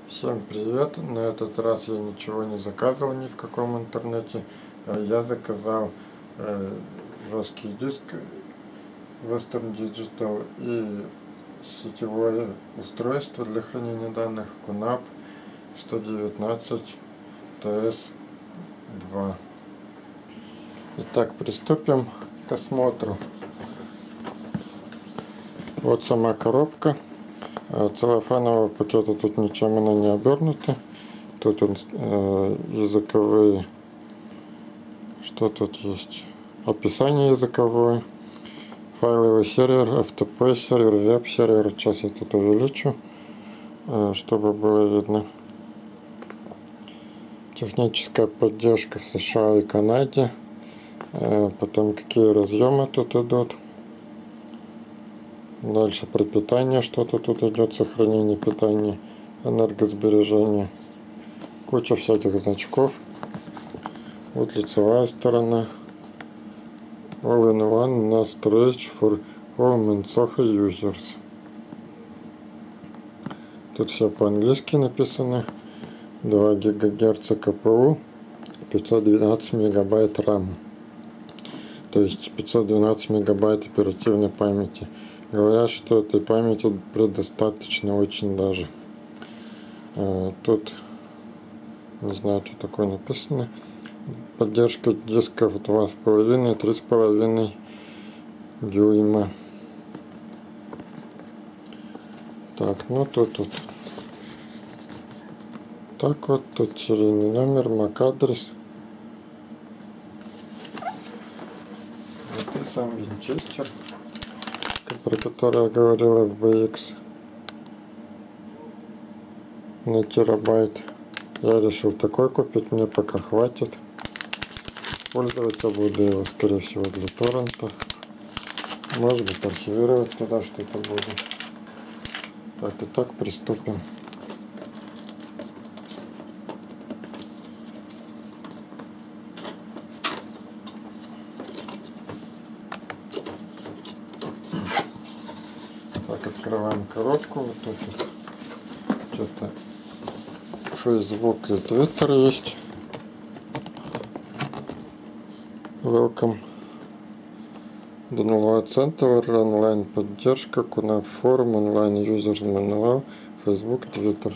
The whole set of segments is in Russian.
Всем привет! На этот раз я ничего не заказывал ни в каком интернете. Я заказал жесткий диск Western Digital и сетевое устройство для хранения данных QNAP 119 TS2. Итак, приступим к осмотру. Вот сама коробка. Целлофанового пакета тут ничем она не обернута. Тут языковые, что тут есть? Описание языковое, файловый сервер, FTP сервер, веб сервер. Сейчас я тут увеличу, чтобы было видно. Техническая поддержка в США и Канаде. Потом какие разъемы тут идут. Дальше про питание что-то тут идет, сохранение питания, энергосбережение. Куча всяких значков. Вот лицевая сторона. All-in-one NAS storage for all Mensoho users. Тут все по-английски написано. 2 ГГц КПУ, 512 мегабайт RAM. То есть 512 мегабайт оперативной памяти. Говорят, что этой памяти предостаточно очень даже. Тут не знаю, что такое написано. Поддержка дисков 2,5-3,5 дюйма. Так, ну тут. Так вот, тут серийный номер, MAC адрес. Вот и сам винчестер, про который я говорил, FBX на терабайт. Я решил такой купить, мне пока хватит. Пользоваться буду его, скорее всего, для торрента. Может быть, архивировать туда что-то буду. Так, итак, приступим. Так, открываем коробку. Вот тут что-то Facebook и Twitter есть. Welcome. Download Center, онлайн поддержка, QNAP форум, онлайн юзер мануал, Facebook, Twitter.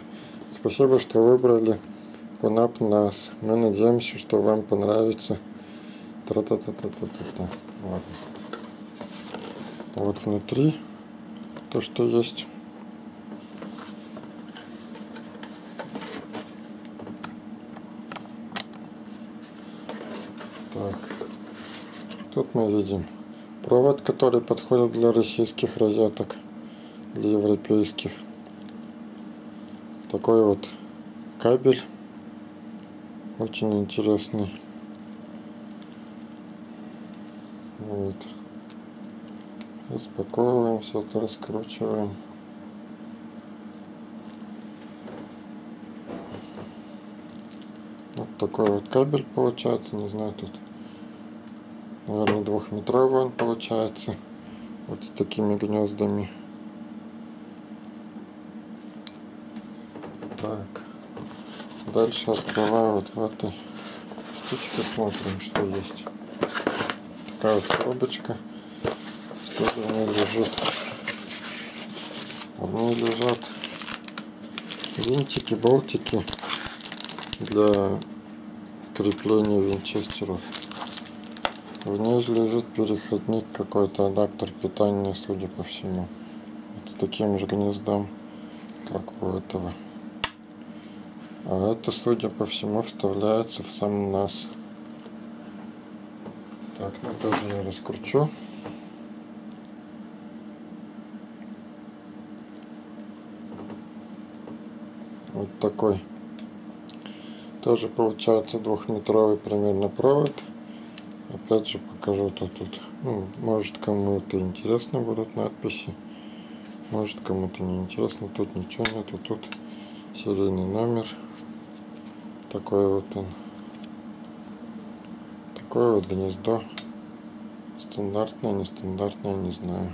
Спасибо, что выбрали QNAP NAS. Мы надеемся, что вам понравится. Тра-та-та-та-та-та-та. Ладно. Вот внутри то, что есть. Так, тут мы видим провод, который подходит для российских розеток, для европейских. Такой вот кабель, очень интересный. Вот. Распаковываем, все это раскручиваем. Вот такой вот кабель получается, не знаю, тут, наверное, 2-метровый он получается, вот с такими гнездами. Так, дальше открываю вот в этой штучке, смотрим, что есть. Такая вот коробочка, что же в ней лежит. В ней лежат винтики, болтики для крепления винчестеров. В ней же лежит переходник, какой-то адаптер питания, судя по всему. Вот с таким же гнездом, как у этого. А это, судя по всему, вставляется в сам NAS. Так, ну тоже я раскручу. Вот такой. Тоже получается 2-метровый примерно провод. Опять же покажу тут. Может, кому-то интересно будут надписи. Может, кому-то не интересно. Тут ничего нету. Тут серийный номер. Такой вот он. Такое вот гнездо. Стандартное, нестандартное, не знаю.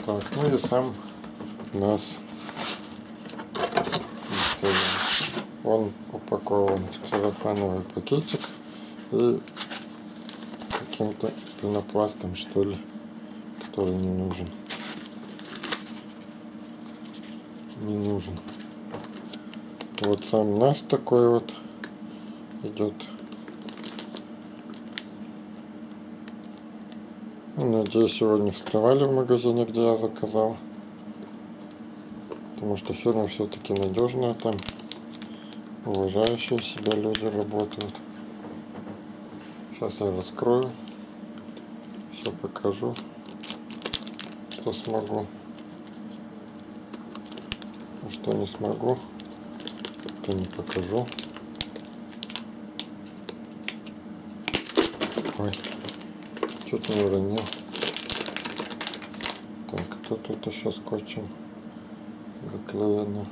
Так, ну и сам NAS. использовать. Он упакован в целлофановый пакетик и каким-то пенопластом, что ли, который не нужен. Вот сам нас такой вот идет. Надеюсь, его не вскрывали в магазине, где я заказал. Потому что фирма все-таки надежная, там уважающие себя люди работают. Сейчас я раскрою, все покажу, что смогу, а что не смогу, то не покажу. Ой, чуть не уронил. Так, тут еще скотчем заклеено.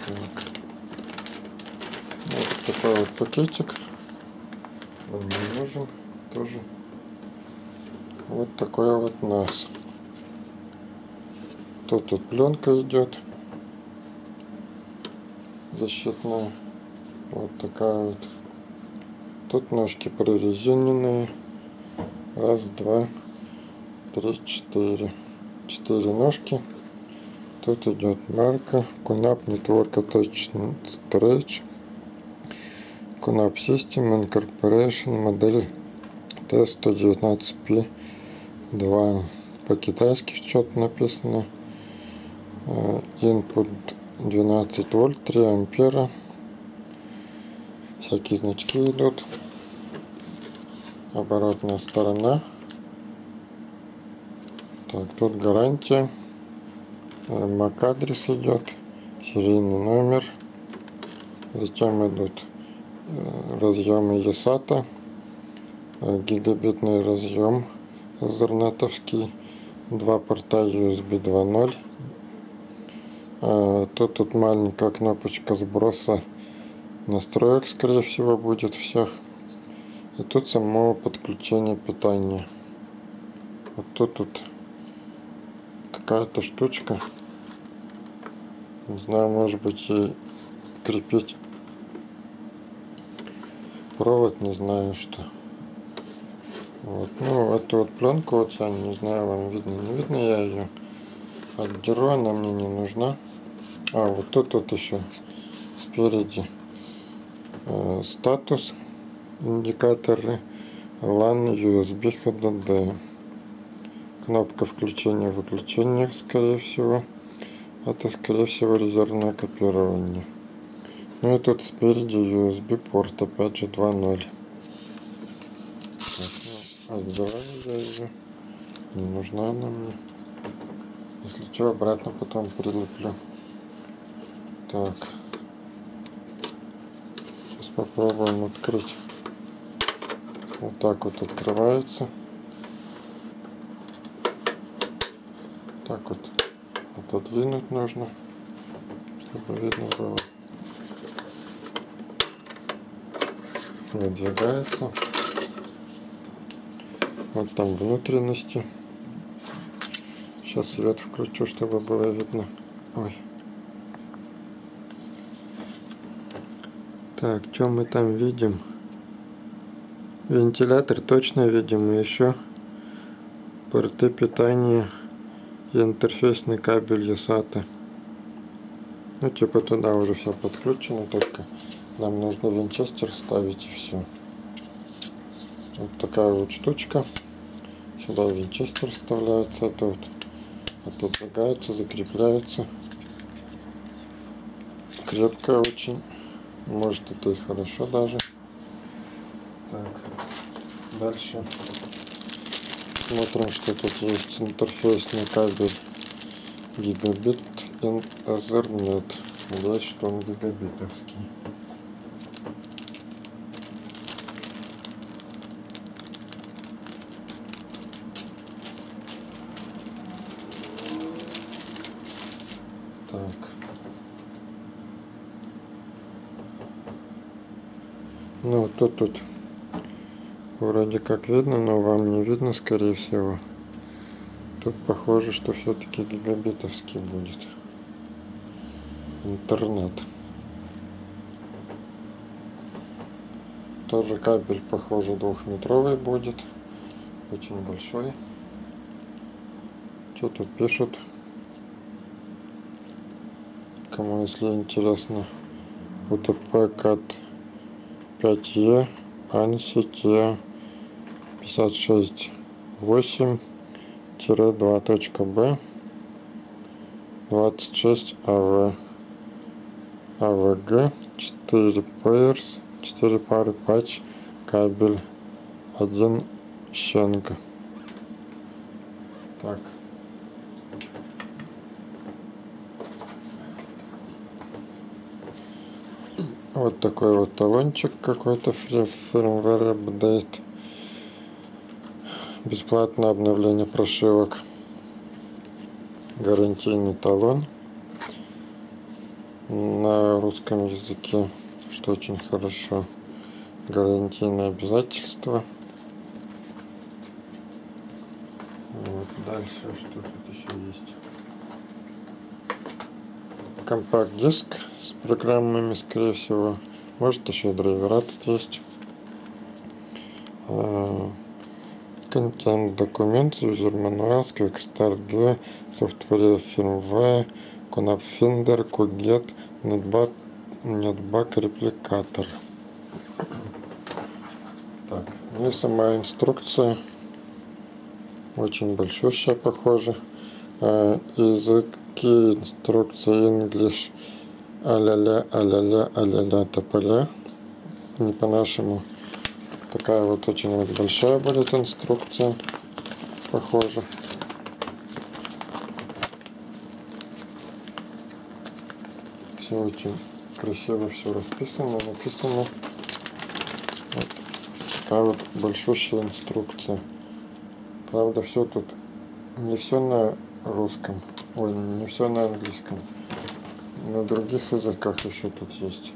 Так. Вот такой вот пакетик. Он не нужен тоже. Вот такой вот нас. Тут пленка идет защитная. Вот такая вот. Тут ножки прорезиненные. Раз, два, три, четыре. 4 ножки. Тут идет марка QNAP Network Attachment Stretch. QNAP System Incorporation модель T119P2. По-китайски что-то написано. Input 12 вольт, 3 ампера. Всякие значки идут. Оборотная сторона. Так, тут гарантия. MAC адрес идет. Серийный номер. Затем идут разъемы eSATA. Гигабитный разъем Ethernet-овский. 2 порта USB 2.0. Тут маленькая кнопочка сброса настроек, скорее всего, будет всех. И тут само подключение питания. Вот тут какая-то штучка. Не знаю, может быть, ей крепить провод, не знаю что. Вот. Ну, эту вот пленку, вот я не знаю, вам видно, не видно, я ее отдеру, она мне не нужна. А, вот тут еще спереди статус, индикаторы, LAN, USB, HDD. Кнопка включения-выключения, скорее всего. Это, скорее всего, резервное копирование. Ну и тут спереди USB порт, опять же 2.0. Отбираю я ее. Не нужна она мне. Если что, обратно потом прилеплю. Так. Сейчас попробуем открыть. Вот так вот открывается. Так вот отодвинуть нужно, чтобы видно было. Выдвигается. Вот там внутренности. Сейчас свет включу, чтобы было видно. Ой. Так, что мы там видим? Вентилятор точно видим. И еще порты питания и интерфейсный кабель eSATA. Ну, типа туда уже все подключено, только нам нужно винчестер вставить и все. Вот такая вот штучка. Сюда винчестер вставляется, это вот отодвигается, закрепляется. Крепкая очень. Может, это и хорошо даже. Так, дальше смотрим, что тут есть. Интерфейсный кабель гигабит Ethernet. Надеюсь, что он гигабитовский. Так. Ну, тут вроде как видно, но вам не видно, скорее всего. Тут похоже, что все-таки гигабитовский будет интернет. Тоже кабель, похоже, 2-метровый будет. Очень большой. Что тут пишут? Кому, если интересно, UTP CAT 5E ANSI TE 56.8-2.B 26 AV AVG 4 pairs 4 пары патч кабель 1 щенг. Так. Вот такой вот талончик какой-то, firmware update. Бесплатное обновление прошивок. Гарантийный талон на русском языке, что очень хорошо. Гарантийные обязательства. Вот дальше что тут еще есть? Компакт-диск с программами, скорее всего. Может, еще драйвера тут есть. Контент документ, юзер мануал, Quick-Start 2, software firmware, Conab Finder, QGet, Netback репликатор. Так, ну и сама инструкция. Очень большущая, похоже. Языки инструкции English а-ля-ля тополя. Не по-нашему. Такая вот очень вот большая будет инструкция. Похоже. Все очень красиво, все расписано, написано. Вот такая вот большущая инструкция. Правда, все тут не все на русском, ой, не все на английском. На других языках еще тут есть.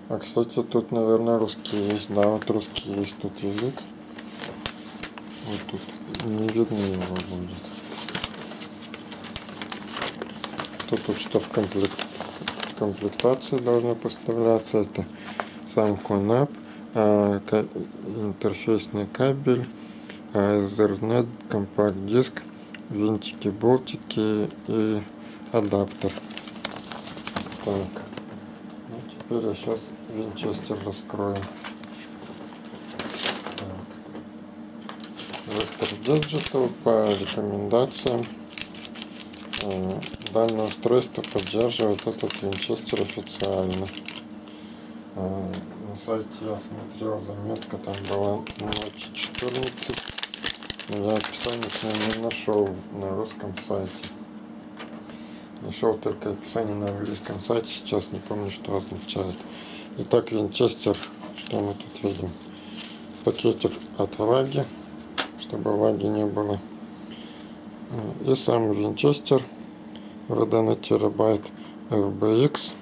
А, кстати, тут, наверное, русский есть. Да, вот русский есть тут язык. Вот тут не видно его будет. Тут что в комплектации должно поставляться. Это сам Conab, интерфейсный кабель, Ethernet, компакт-диск, винтики, болтики и адаптер. Так. Теперь я сейчас винчестер раскрою. Western Digital по рекомендациям. Данное устройство поддерживает этот винчестер официально. На сайте я смотрел, заметка там была Note 14. Но я описание к нему не нашел на русском сайте. Нашел только описание на английском сайте, сейчас не помню, что означает. Итак, винчестер, что мы тут видим? Пакетик от влаги, чтобы влаги не было. И сам винчестер VD на терабайт FBX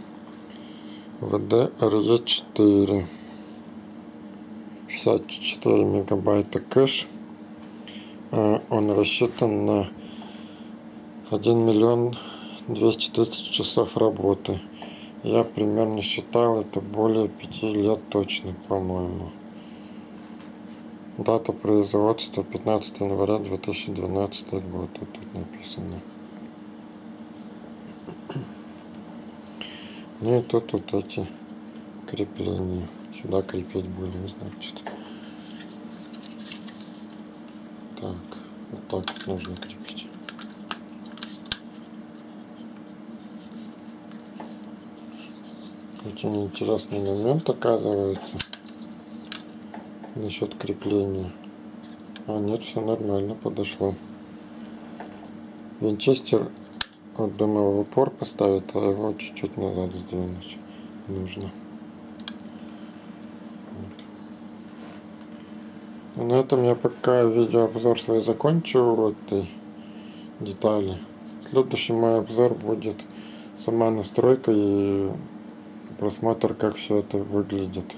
VD-RE4. 64 мегабайта кэш. Он рассчитан на 1 200 000 часов работы. Я примерно считал, это более 5 лет точно, по-моему. Дата производства 15 января 2012 год. Вот тут написано. Ну и тут вот эти крепления. Сюда крепить будем, значит. Так, вот так вот нужно крепить. Очень интересный момент, оказывается, насчет крепления. А нет, все нормально, подошло. Винчестер, вот думал, в упор поставить, а его чуть-чуть назад сдвинуть нужно. Вот. На этом я пока видеообзор свой закончу вот этой детали. Следующий мой обзор будет сама настройка и просмотр, как все это выглядит.